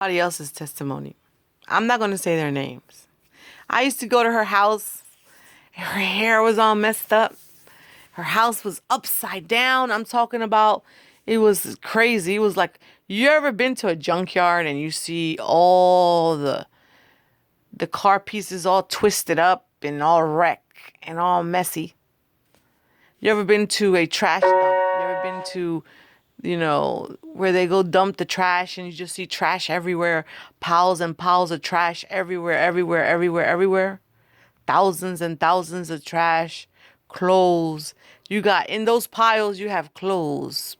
Somebody else's testimony. I'm not going to say their names. I used to go to her house. Her hair was all messed up. Her house was upside down. I'm talking about it was crazy. It was like, you ever been to a junkyard and you see all the car pieces all twisted up and all wrecked and all messy? You ever been to a trash dump? You ever been to, where they go dump the trash and you just see trash everywhere, piles and piles of trash everywhere, everywhere, everywhere, everywhere? Thousands and thousands of trash, clothes. You got in those piles, you have clothes,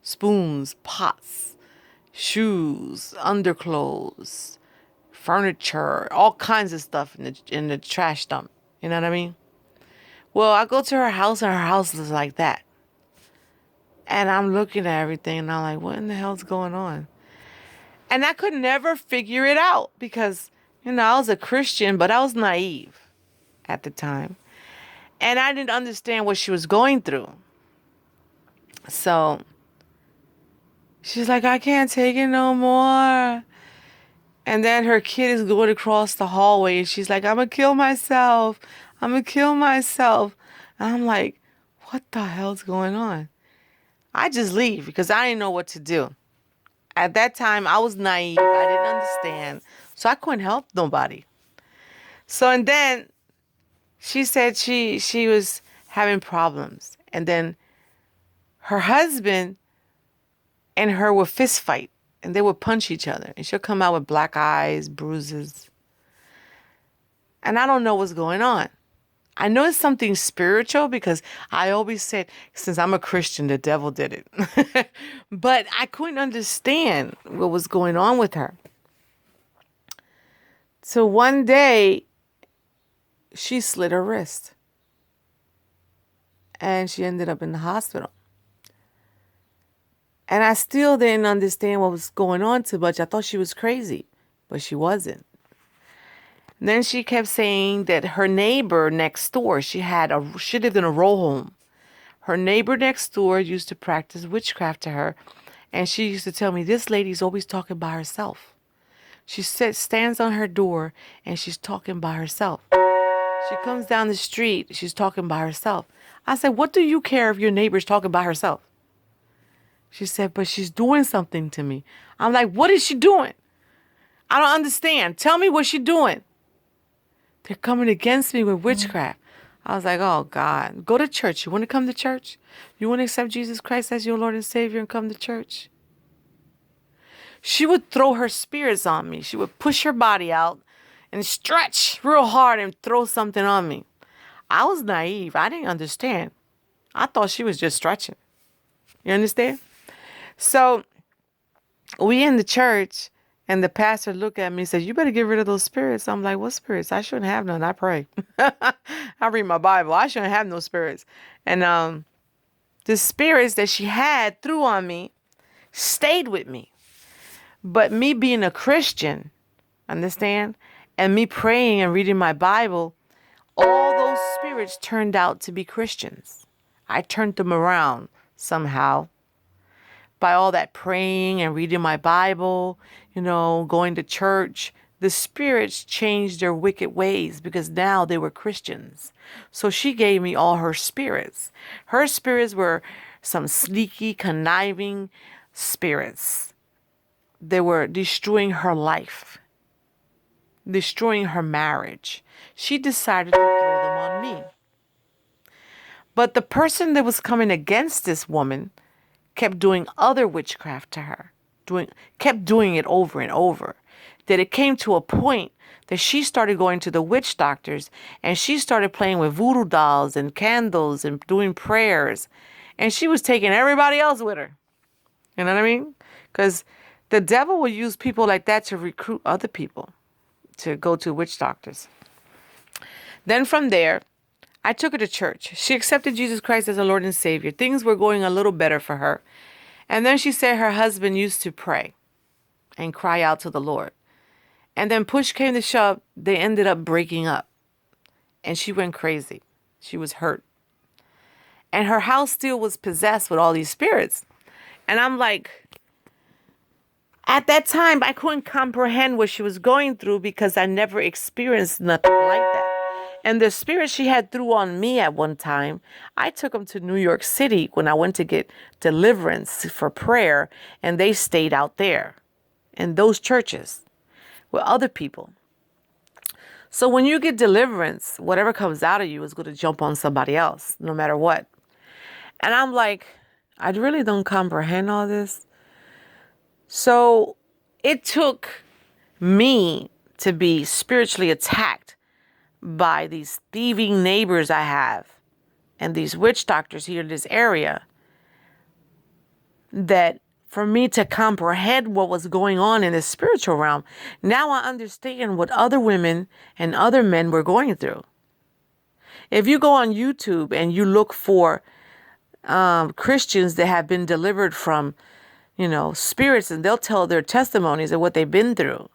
spoons, pots, shoes, underclothes, furniture, all kinds of stuff in the trash dump. You know what I mean? Well, I go to her house and her house is like that. And I'm looking at everything and I'm like, what in the hell's going on? And I could never figure it out because, I was a Christian, but I was naive at the time. And I didn't understand what she was going through. So she's like, I can't take it no more. And then her kid is going across the hallway and she's like, I'm going to kill myself. I'm going to kill myself. And I'm like, what the hell's going on? I just leave because I didn't know what to do. At that time, I was naive. I didn't understand. So I couldn't help nobody. So, and then she said she was having problems. And then her husband and her would fist fight. And they would punch each other. And she'll come out with black eyes, bruises. And I don't know what's going on. I know it's something spiritual because I always said, since I'm a Christian, the devil did it. But I couldn't understand what was going on with her. So one day, she slit her wrist. And she ended up in the hospital. And I still didn't understand what was going on too much. I thought she was crazy, but she wasn't. And then she kept saying that her neighbor next door, she lived in a row home. Her neighbor next door used to practice witchcraft to her. And she used to tell me, this lady's always talking by herself. She stands on her door and she's talking by herself. She comes down the street, she's talking by herself. I said, what do you care if your neighbor's talking by herself? She said, but she's doing something to me. I'm like, what is she doing? I don't understand. Tell me what she's doing. They're coming against me with witchcraft. I was like, oh, God. Go to church. You want to come to church? You want to accept Jesus Christ as your Lord and Savior and come to church? She would throw her spirits on me. She would push her body out and stretch real hard and throw something on me. I was naive. I didn't understand. I thought she was just stretching. You understand? So we in the church and the pastor looked at me and said, you better get rid of those spirits. I'm like, what spirits? I shouldn't have none. I pray. I read my Bible. I shouldn't have no spirits. And the spirits that she had threw on me stayed with me. But me being a Christian, understand? And me praying and reading my Bible, all those spirits turned out to be Christians. I turned them around somehow. By all that praying and reading my Bible, going to church, the spirits changed their wicked ways because now they were Christians. So she gave me all her spirits. Her spirits were some sneaky, conniving spirits. They were destroying her life, destroying her marriage. She decided to throw them on me. But the person that was coming against this woman kept doing other witchcraft to her, kept doing it over and over, that it came to a point that she started going to the witch doctors and she started playing with voodoo dolls and candles and doing prayers. And she was taking everybody else with her. You know what I mean? Because the devil will use people like that to recruit other people to go to witch doctors. Then from there, I took her to church. She accepted Jesus Christ as her Lord and Savior. Things were going a little better for her. And then she said her husband used to pray and cry out to the Lord. And then push came to shove, they ended up breaking up. And she went crazy. She was hurt. And her house still was possessed with all these spirits. And I'm like, At that time, I couldn't comprehend what she was going through because I never experienced nothing like that. And the spirit she had threw on me at one time, I took them to New York City when I went to get deliverance for prayer, and they stayed out there in those churches with other people. So when you get deliverance, whatever comes out of you is going to jump on somebody else, no matter what. And I'm like, I really don't comprehend all this. So it took me to be spiritually attacked by these thieving neighbors I have and these witch doctors here in this area, that for me to comprehend what was going on in the spiritual realm, now I understand what other women and other men were going through. If you go on YouTube and you look for Christians that have been delivered from, spirits, and they'll tell their testimonies of what they've been through.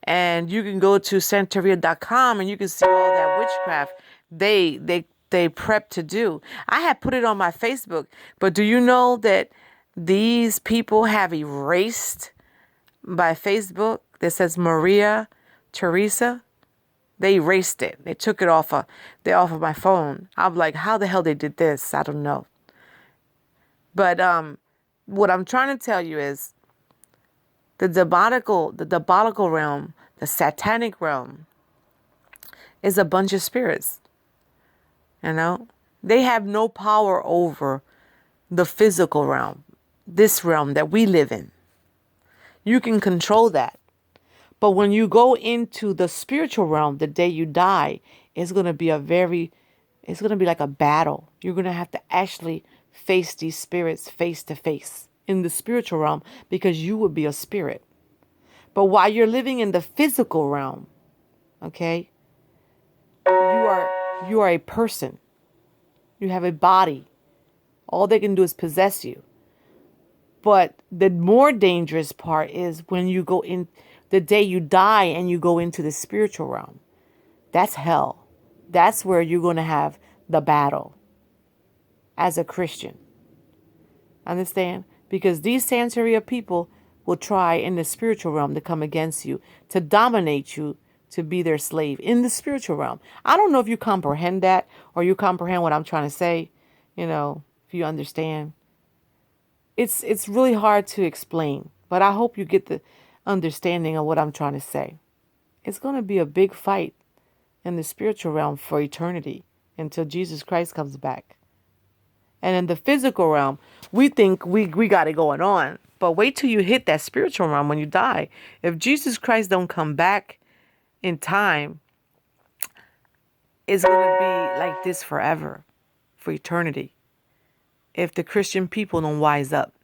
And you can go to Santeria.com and you can see all that witchcraft they prep to do. I had put it on my Facebook, but do you know that these people have erased by Facebook that says Maria Teresa? They erased it. They took it off of my phone. I'm like, how the hell they did this? I don't know. But what I'm trying to tell you is the diabolical realm, the satanic realm, is a bunch of spirits. They have no power over the physical realm, this realm that we live in. You can control that. But when you go into the spiritual realm, the day you die, it's going to be like a battle. You're going to have to actually face these spirits face to face in the spiritual realm, because you would be a spirit. But while you're living in the physical realm, okay, you are a person. You have a body. All they can do is possess you. But the more dangerous part is when you go in, the day you die and you go into the spiritual realm. That's hell. That's where you're going to have the battle as a Christian. Understand? Because these Santeria people will try in the spiritual realm to come against you, to dominate you, to be their slave in the spiritual realm. I don't know if you comprehend that, or you comprehend what I'm trying to say, if you understand. It's really hard to explain, but I hope you get the understanding of what I'm trying to say. It's going to be a big fight in the spiritual realm for eternity until Jesus Christ comes back. And in the physical realm, we think we got it going on. But wait till you hit that spiritual realm when you die. If Jesus Christ don't come back in time, it's going to be like this forever, for eternity, if the Christian people don't wise up.